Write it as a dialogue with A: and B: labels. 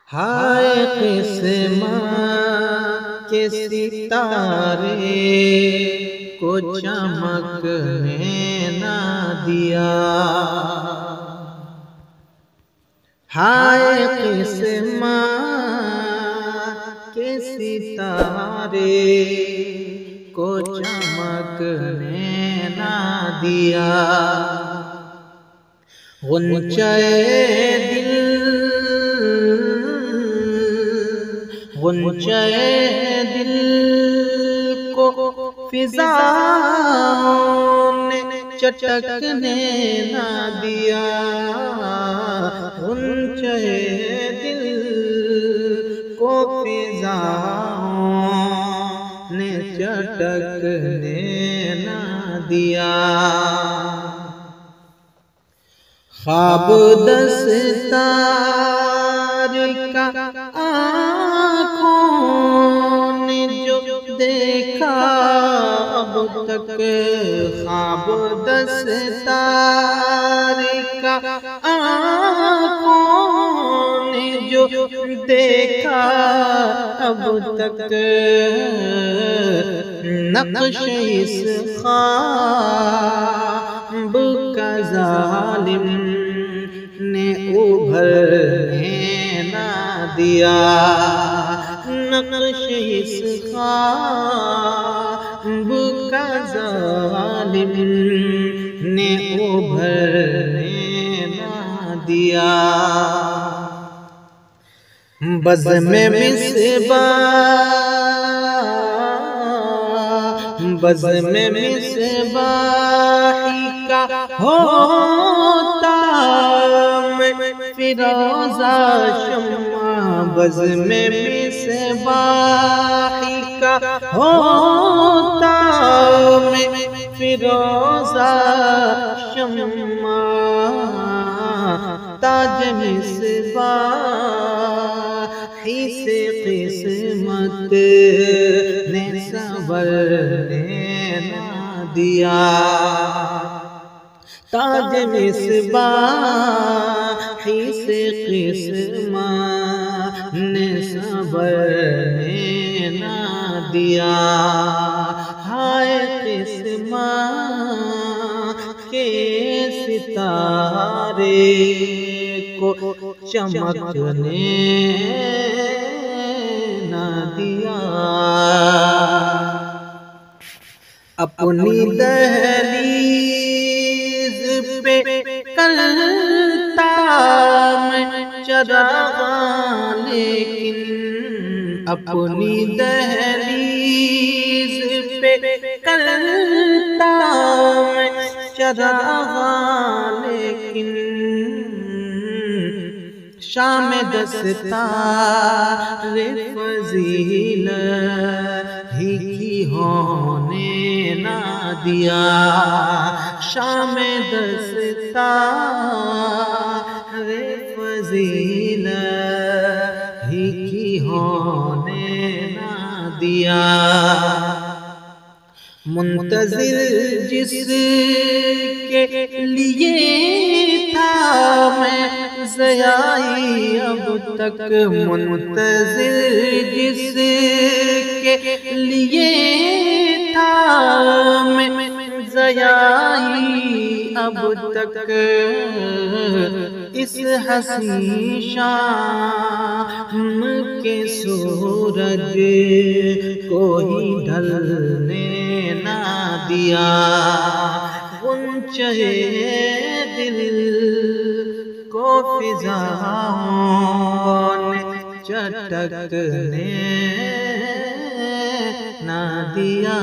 A: हाय किस्मत के सितारे को चमकने ना दिया। हाय किस्मत के सितारे को चमकने ना दिया। गुंचे दिल को फिज़ाओं ने चटकने ना दिया। गुंचे दिल को फिज़ाओं ने चटकने ना दिया। ख्वाब दस्तार का आँखों ने जो देखा अब तक। ख्वाब दस्तार का आँखों ने जो देखा अब तक। नक्श इस ख्वाब का जालिम ने उभरने ना दिया। नक्श इस ख्वाब का जालिम ने उभरने ना दिया। बज़्म में मिसबाही का होता फिरोज़ा शम्मा। बज़्म में मिसबाही का होता फिरोज़ा शम्मा। ताज मिसबाही से किस्मत ने संवरने ना दिया। ताज मिसबाही से किस्मत ने संवरने ना दिया। हाय किस्मत के सितारे को चमकने ना दिया। अपनी दहलीज पे करता मैं चरागा लेकिन। अपनी दहलीज पे करता मैं चरागा लेकिन। शाम दस्तार फज़ीलत ही की होने ना दिया। शाम दस्तार फज़ीलत ही की होने ना दिया। मुंतज़िर जिसके लिए था मैं ज़याई अब तक। मुंतज़िर जिसके लिए था मैं ज़याई अब तक। इस हसीन शाम के सूरज को ही ढलने ना दिया। गुंचे दिल को फिज़ाओं ने चटकने ना दिया।